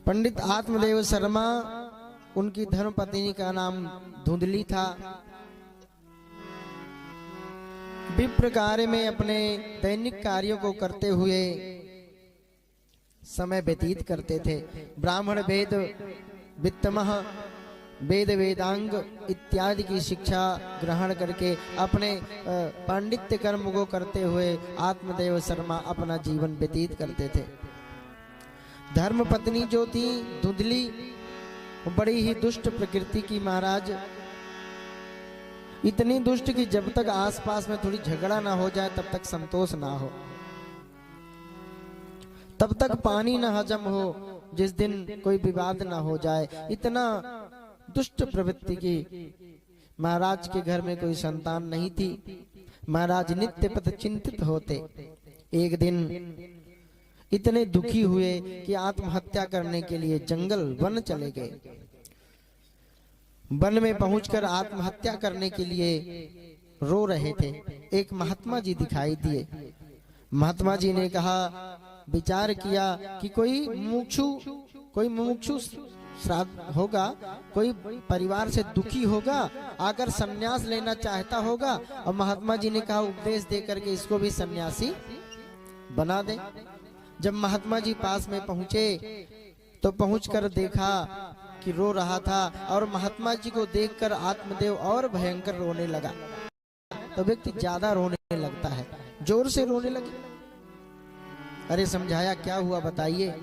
पंडित आत्मदेव शर्मा, उनकी धर्मपत्नी का नाम धुंधली था। विप्र कार्य में अपने दैनिक कार्यों को करते हुए समय व्यतीत करते थे। ब्राह्मण वेद, वित्तमह, वेद वेदांग इत्यादि की शिक्षा ग्रहण करके अपने पांडित्य कर्म को करते हुए आत्मदेव शर्मा अपना जीवन व्यतीत करते थे। धर्म पत्नी जो थी धुंधली, बड़ी ही दुष्ट प्रकृति की महाराज, इतनी दुष्ट कि जब तक आसपास में थोड़ी झगड़ा ना हो जाए तब तक संतोष ना हो, तब तक पानी ना हजम हो, जिस दिन कोई विवाद ना हो जाए। इतना दुष्ट प्रवृत्ति की महाराज के घर में कोई संतान नहीं थी। महाराज नित्य पथ चिंतित होते। एक दिन इतने दुखी हुए कि आत्महत्या करने के लिए जंगल वन चले गए। वन में पहुंचकर आत्महत्या करने के लिए रो रहे थे। एक महात्मा जी दिखाई दिए। महात्मा जी ने कहा, विचार किया कि कोई मुमुक्षु श्राद्ध होगा, कोई परिवार से दुखी होगा, आकर सन्यास लेना चाहता होगा, और महात्मा जी ने कहा उपदेश देकर के इसको भी सन्यासी बना दे। जब महात्मा जी पास में पहुंचे तो पहुंचकर देखा कि रो रहा था, और महात्मा जी को देखकर आत्मदेव और भयंकर रोने लगा। तो व्यक्ति ज्यादा रोने लगता है, जोर से रोने लगे। अरे समझाया, क्या हुआ बताइए।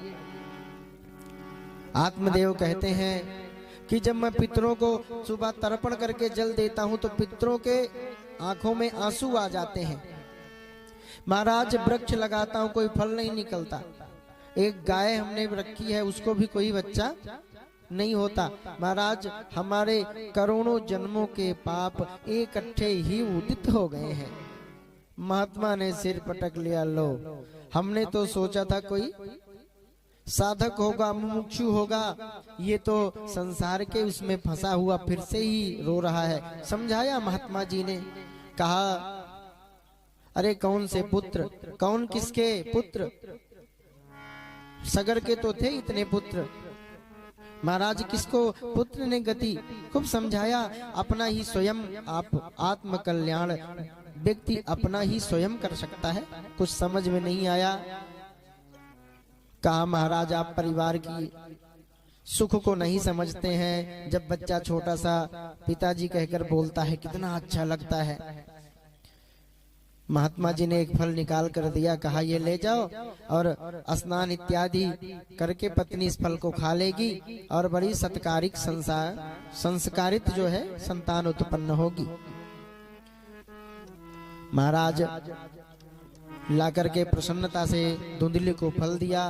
आत्मदेव कहते हैं कि जब मैं पितरों को सुबह तर्पण करके जल देता हूं तो पितरों के आंखों में आंसू आ जाते हैं। महाराज वृक्ष लगाता हूं, कोई फल नहीं निकलता। एक गाय हमने रखी है, उसको भी कोई बच्चा नहीं होता। महाराज हमारे करोड़ों जन्मों के पाप इकट्ठे ही उदित हो गए हैं। महात्मा ने सिर पटक लिया, लो हमने तो सोचा था कोई साधक होगा, मुमुक्षु होगा, ये तो संसार के उसमें फंसा हुआ फिर से ही रो रहा है। समझाया महात्मा जी ने, कहा अरे कौन से पुत्र, कौन किसके पुत्र, सगर के तो थे इतने पुत्र, महाराज किसको पुत्र ने गति। खूब समझाया, अपना ही स्वयं आप आत्म कल्याण व्यक्ति अपना ही स्वयं कर सकता है। कुछ समझ में नहीं आया। कहा महाराज आप परिवार की सुख को नहीं समझते हैं। जब बच्चा छोटा सा पिताजी कहकर बोलता है कितना अच्छा लगता है। महात्मा जी ने एक फल निकाल कर दिया, कहा ये ले जाओ और स्नान इत्यादि करके पत्नी इस फल को खा लेगी और बड़ी सत्कारिक संस्कारित जो है संतान उत्पन्न होगी। महाराज लाकर के प्रसन्नता से धुंधली को फल दिया।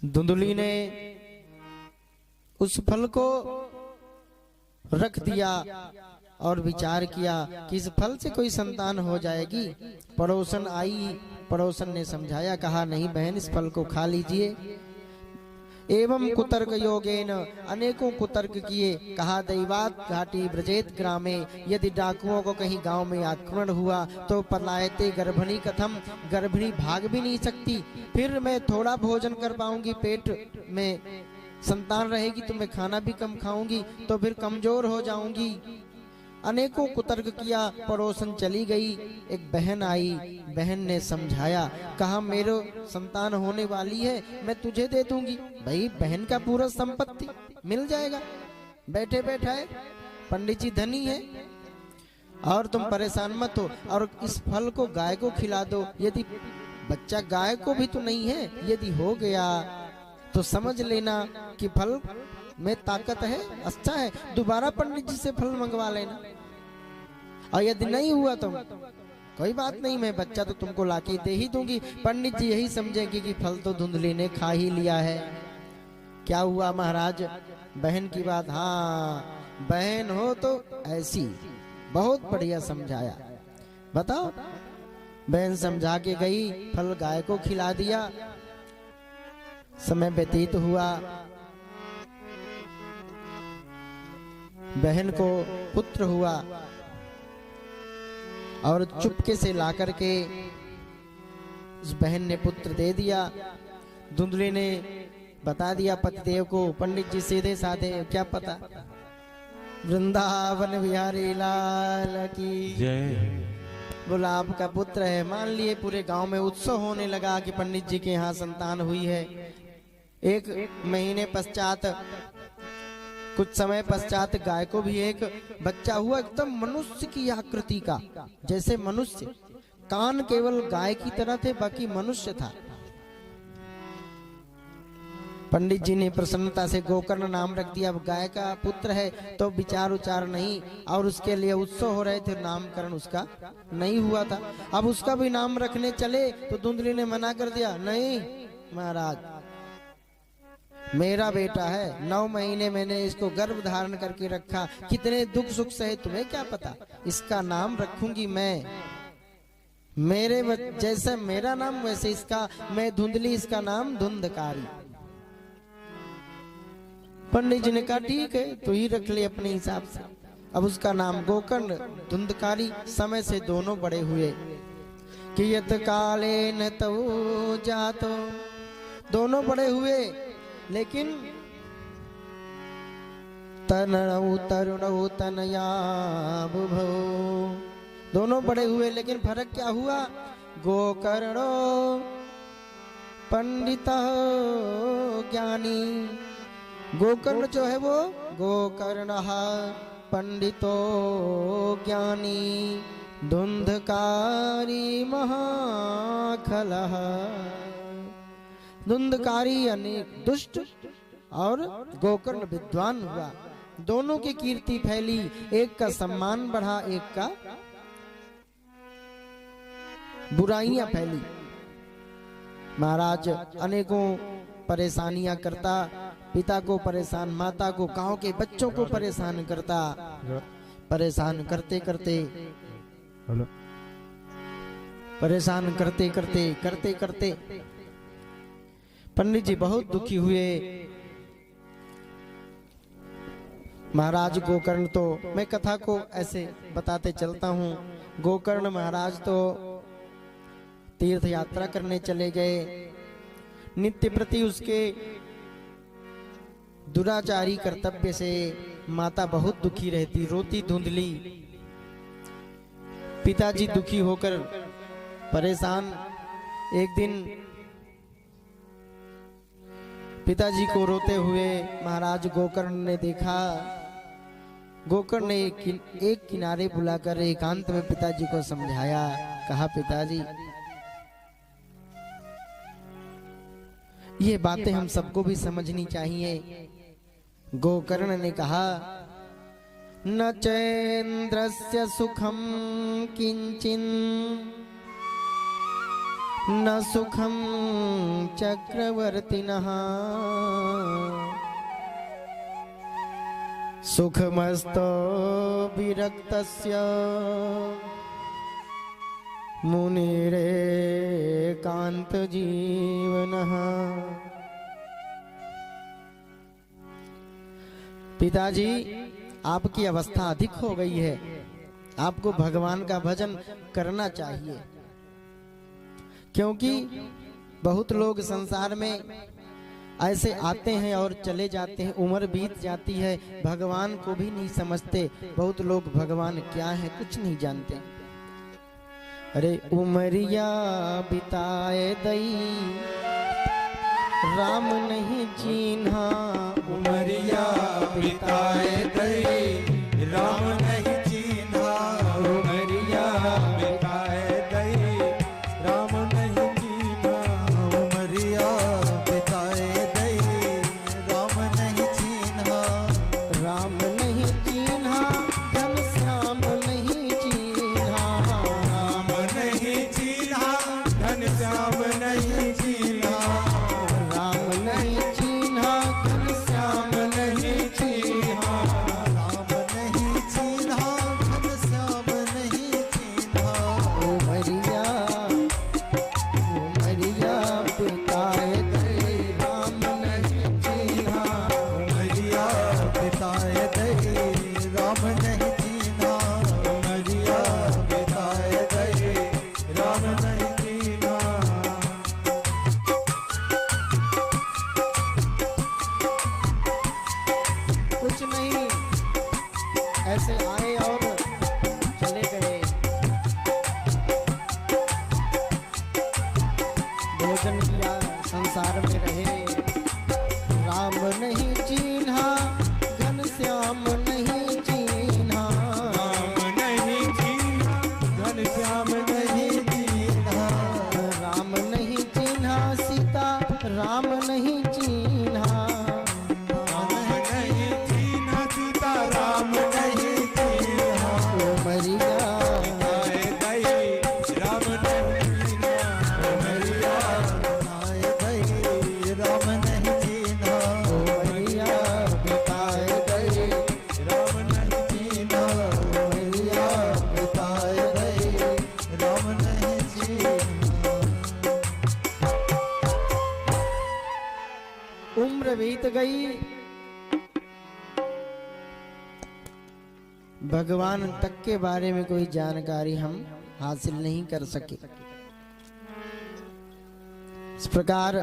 धुंधली ने उस फल को रख दिया और विचार किया कि इस फल से कोई संतान हो जाएगी। पड़ोसन आई, पड़ोसन ने समझाया, कहा नहीं बहन इस फल को खा लीजिए। एवं कुतर्क योगेन, अनेकों कुतर्क किए। कहा दैवात घाटी ब्रजेत ग्रामे, यदि डाकुओं को कहीं गांव में आक्रमण हुआ तो पलायते गर्भिणी कथम, गर्भिणी भाग भी नहीं सकती। फिर मैं थोड़ा भोजन कर पाऊंगी, पेट में संतान रहेगी तो मैं खाना भी कम खाऊंगी, तो फिर कमजोर हो जाऊंगी। अनेकों कुतर्क किया। पड़ोसन चली गई। एक बहन आई, बहन ने समझाया, कहा मेरे संतान होने वाली है, मैं तुझे दे दूंगी। भाई बहन का पूरा संपत्ति मिल जाएगा, बैठे बैठाए पंडित जी धनी है और तुम परेशान मत हो। और इस फल को गाय को खिला दो, यदि बच्चा गाय को भी तो नहीं है, यदि हो गया तो समझ लेना कि फल में ताकत है, अच्छा है, दोबारा पंडित जी से फल मंगवा लेना। और यदि नहीं हुआ तो कोई बात नहीं, मैं बच्चा तो तुमको लाके दे ही दूंगी। पंडित जी यही समझेंगे कि फल तो धुंधली ने खा ही लिया है। क्या हुआ महाराज, बहन की बात, हाँ बहन हो तो ऐसी, बहुत बढ़िया समझाया। बताओ, बहन समझा के गई, फल गाय को खिला दिया। समय व्यतीत हुआ, बहन को पुत्र हुआ और चुपके से लाकर के उस बहन ने पुत्र दे दिया। धुंधली ने बता दिया पतिदेव को। पंडित जी सीधे साधे, क्या पता। वृंदावन बिहारी लाल की जय। बोला आपका पुत्र है। मान लिए पूरे गांव में उत्सव होने लगा कि पंडित जी के यहाँ संतान हुई है। एक महीने पश्चात, कुछ समय पश्चात गाय को भी एक बच्चा हुआ, एकदम मनुष्य की आकृति का, जैसे मनुष्य। कान केवल गाय की तरह थे, बाकी मनुष्य था। पंडित जी ने प्रसन्नता से गोकर्ण नाम रख दिया। अब गाय का पुत्र है तो विचार उचार नहीं, और उसके लिए उत्सव हो रहे थे, नामकरण उसका नहीं हुआ था। अब उसका भी नाम रखने चले तो धुंधली ने मना कर दिया, नहीं महाराज, मेरा बेटा है, 9 महीने मैंने इसको गर्भ धारण करके रखा, कितने दुख सुख सहे तुम्हें क्या पता, इसका नाम रखूंगी मैं, मेरे जैसे मेरा नाम वैसे इसका, मैं धुंधली, इसका नाम धुंधकारी। पंडित जी ने कहा ठीक है, तो ही रख ले अपने हिसाब से। अब उसका नाम गोकर्ण, धुंधकारी। समय से दोनों बड़े हुए। कियत काले न तो जातो, दोनों बड़े हुए, लेकिन तनऊ तरुणऊ तनया बुभो, दोनों बड़े हुए, लेकिन फर्क क्या हुआ। गोकर्णो पंडित ज्ञानी, गोकर्ण जो है वो गोकर्ण पंडितो ज्ञानी, धुंधकारी महाखल, धुंधकारी यानी दुष्ट और गोकर्ण विद्वान हुआ। दोनों की कीर्ति फैली, एक का सम्मान बढ़ा, एक का बुराइयां फैली। महाराज अनेकों परेशानियां करता, पिता को परेशान, माता को, गांव के बच्चों को परेशान करता। परेशान करते करते परेशान करते करते पंडित जी बहुत दुखी हुए। महाराज गोकर्ण तो, मैं कथा को ऐसे बताते चलता हूँ। गोकर्ण महाराज तो तीर्थ यात्रा करने चले गए। नित्य प्रति उसके दुराचारी कर्तव्य से माता बहुत दुखी रहती, रोती धुंधली। पिताजी दुखी होकर परेशान। एक दिन पिताजी को रोते हुए महाराज गोकर्ण ने देखा। गोकर्ण ने एक किनारे बुलाकर एकांत में पिताजी को समझाया। कहा पिताजी, ये बातें हम सबको भी समझनी चाहिए। गोकर्ण ने कहा, न चैन्द्रस्य सुखम किंचिन न सुखम चक्रवर्तिनः, सुखमस्तो विरक्तस्य मुनिरे कांत जीवनः। पिताजी, आपकी अवस्था अधिक हो गई है, आपको भगवान का भजन करना चाहिए। क्योंकि बहुत लोग संसार में ऐसे आते हैं और चले जाते हैं, उम्र बीत जाती है, भगवान को भी नहीं समझते। बहुत लोग भगवान क्या है कुछ नहीं जानते। अरे उमरिया बिताए दई राम नहीं चिन्हा, उमरिया बिताए दई राम नहीं चिन्हा, उमरिया बिताए दई राम नहीं चिन्हा, उमरिया बिताए दई राम नहीं चिन्हा, राम नहीं चिन्हा, घन श्याम नहीं चिन्हा, राम नहीं चिन्हा, घन श्याम नहीं चिन्हा, राम नहीं चिन्हा, घन श्याम नहीं चिन्हा, राम नहीं चिन्हा, ऐसे आए और चले गए। भोजन किया, संसार में रहे। राम नहीं चिन्हा, घनश्याम नहीं चिन्हा। राम नहीं चिन्हा, घनश्याम नहीं चिन्हा। राम नहीं चिन्हा, सीता राम नहीं चिन्हा। राम नहीं चिन्हा, सीता राम नहीं चिन्हा। उमरिया आए गई राम नहीं चिन्हा। उमरिया आए गई राम नहीं चिन्हा। उमरिया बिताए गए। राम नहीं चिन्हा। उमरिया बिताए गई राम नहीं चिन्हा। उम्र बीत गई, भगवान तक के बारे में कोई जानकारी हम हासिल नहीं कर सके। इस प्रकार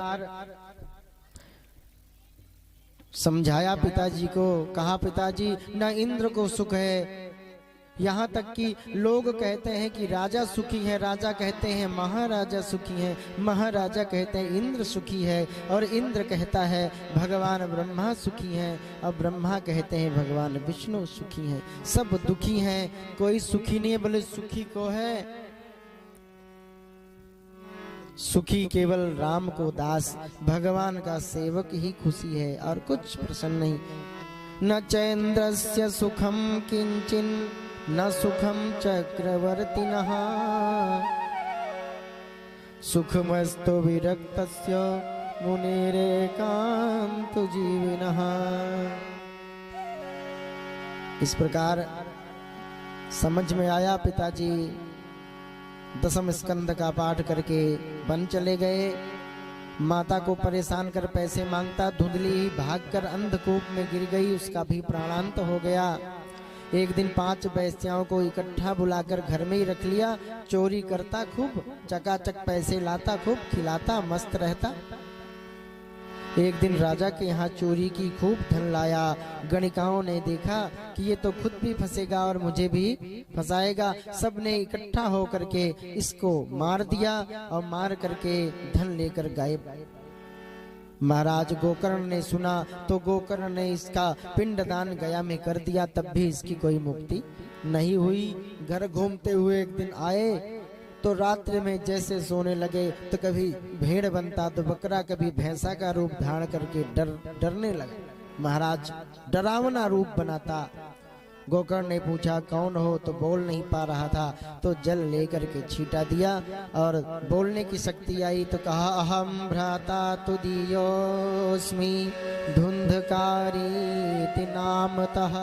समझाया पिताजी को, कहा पिताजी न इंद्र को सुख है, यहाँ तक कि लोग कहते हैं कि राजा सुखी है, राजा कहते हैं महाराजा सुखी है, महाराजा कहते हैं इंद्र सुखी है, और इंद्र कहता है भगवान ब्रह्मा सुखी है, और ब्रह्मा कहते हैं भगवान विष्णु सुखी हैं। सब दुखी हैं, कोई सुखी नहीं है, बोले सुखी को है। सुखी केवल राम को दास, भगवान का सेवक ही खुशी है, और कुछ प्रसन्न नहीं। न चैन्द्रस्य सुखम किंचिन न सुखम चक्रवर्तिनः। सुखमस्तु विरक्तस्य मुनिरेकांत जीविनः। इस प्रकार समझ में आया। पिताजी दसम स्कंद का पाठ करके वन चले गए। माता को परेशान कर पैसे मांगता, धुंधली भागकर अंधकूप में गिर गई, उसका भी प्राणांत हो गया। एक दिन 5 वेश्याओं को इकट्ठा बुलाकर घर में ही रख लिया। चोरी करता खूब, चकाचक पैसे लाता, खूब खिलाता, मस्त रहता। एक दिन राजा के यहाँ चोरी की खूब धन लाया। गणिकाओं ने देखा कि ये तो खुद भी फंसेगा और मुझे भी फंसाएगा। सबने इकट्ठा होकर के इसको मार दिया और मार करके धन लेकर गायब। महाराज गोकर्ण ने सुना तो गोकर्ण ने इसका पिंडदान गया में कर दिया, तब भी इसकी कोई मुक्ति नहीं हुई। घर घूमते हुए एक दिन आए तो रात्रि में जैसे सोने लगे तो कभी भेड़ बनता तो बकरा, कभी भैंसा का रूप धारण करके डरने लगा। महाराज डरावना रूप बनाता। गोकर्ण ने पूछा कौन हो, तो बोल नहीं पा रहा था, तो जल लेकर के छींटा दिया और बोलने की शक्ति आई तो कहा अहम भ्राता तुदीयोस्मि धुंधकारी नामतः।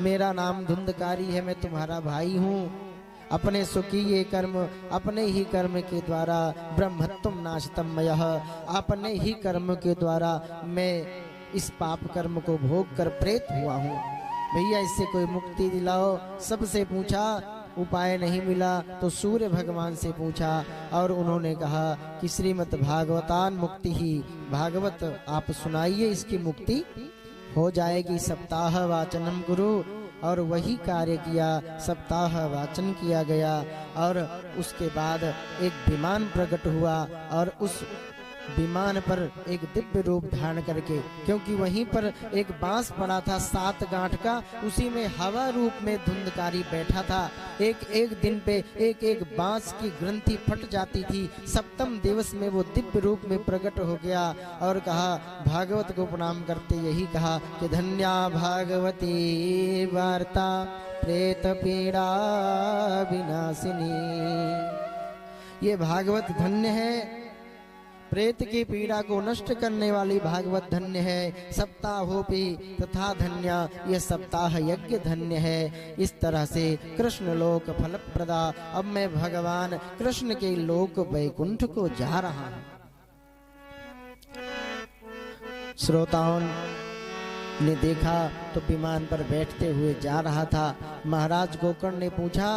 मेरा नाम धुंधकारी है, मैं तुम्हारा भाई हूँ। अपने स्वकीय कर्म, अपने ही कर्म के द्वारा ब्रह्मत्वम नाशतम मयः, अपने ही कर्म के द्वारा मैं इस पाप कर्म को भोग कर प्रेत हुआ हूँ। भैया इससे कोई मुक्ति दिलाओ। सबसे पूछा, उपाय नहीं मिला तो सूर्य भगवान से पूछा और उन्होंने कहा कि श्रीमद् भागवतान मुक्ति ही, भागवत आप सुनाइए, इसकी मुक्ति हो जाएगी। सप्ताह वाचनम गुरु, और वही कार्य किया। सप्ताह वाचन किया गया और उसके बाद एक विमान प्रकट हुआ और उस विमान पर एक दिव्य रूप धारण करके, क्योंकि वहीं पर एक बांस पड़ा था 7 गांठ का, उसी में हवा रूप में धुंधकारी बैठा था। एक दिन पे एक बांस की ग्रंथि फट जाती थी। 7वें दिवस में वो दिव्य रूप में प्रकट हो गया और कहा, भागवत को प्रणाम करते यही कहा कि धन्या भागवती वार्ता प्रेत पीड़ा विनाशिनी। ये भागवत धन्य है, प्रेत की पीड़ा को नष्ट करने वाली भागवत धन्य है। सप्ताहोपि तथा धन्य, यह सप्ताह यज्ञ धन्य है। इस तरह से कृष्ण लोक फलप्रदा। अब मैं भगवान कृष्ण के लोक वैकुंठ को जा रहा हूँ। श्रोताओं ने देखा तो विमान पर बैठते हुए जा रहा था। महाराज गोकर्ण ने पूछा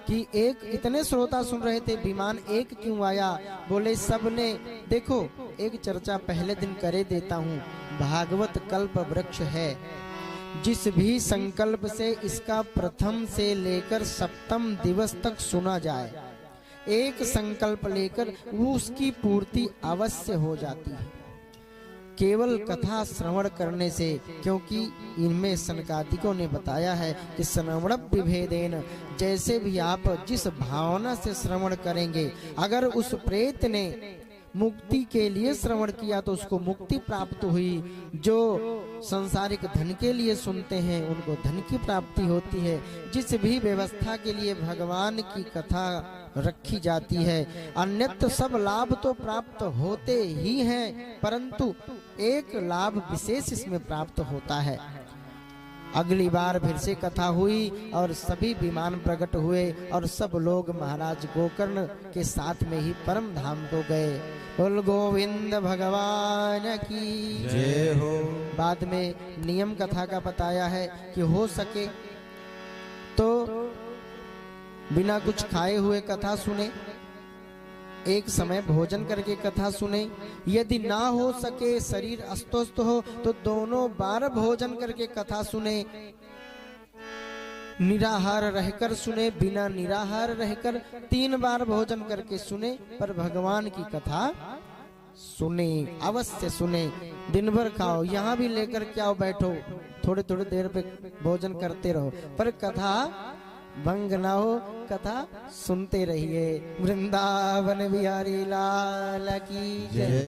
कि एक इतने श्रोता सुन रहे थे, विमान एक क्यों आया? बोले सबने, देखो एक चर्चा पहले दिन करे देता हूँ। भागवत कल्प वृक्ष है, जिस भी संकल्प से इसका प्रथम से लेकर सप्तम दिवस तक सुना जाए, एक संकल्प लेकर वो उसकी पूर्ति अवश्य हो जाती है, केवल कथा श्रवण करने से। क्योंकि इनमें सनकादिकों ने बताया है कि श्रवण विभेदेन, जैसे भी आप जिस भावना से श्रवण करेंगे, अगर उस प्रेत ने मुक्ति के लिए श्रवण किया तो उसको मुक्ति प्राप्त हुई। जो सांसारिक धन के लिए सुनते हैं उनको धन की प्राप्ति होती है। जिस भी व्यवस्था के लिए भगवान की कथा रखी जाती है, अन्यत्र सब लाभ तो प्राप्त होते ही हैं, परंतु एक लाभ विशेष इसमें प्राप्त होता है। अगली बार फिर से कथा हुई और सभी विमान प्रकट हुए और सब लोग महाराज गोकर्ण के साथ में ही परम धाम को गए। बोल गोविंद भगवान की जय हो। बाद में नियम कथा का बताया है कि हो सके तो बिना कुछ खाए हुए कथा सुने, एक समय भोजन करके कथा सुने। यदि ना हो सके, शरीर अस्वस्थ हो, तो दोनों बार भोजन करके कथा सुने। निराहार रहकर सुने, बिना निराहार रहकर 3 बार भोजन करके सुने, पर भगवान की कथा सुने, अवश्य सुने। दिन भर खाओ, यहाँ भी लेकर के आओ, बैठो, थोड़े थोड़े देर पे भोजन करते रहो, पर कथा भंग ना हो, कथा सुनते रहिए। वृंदावन बिहारी लाल की जय।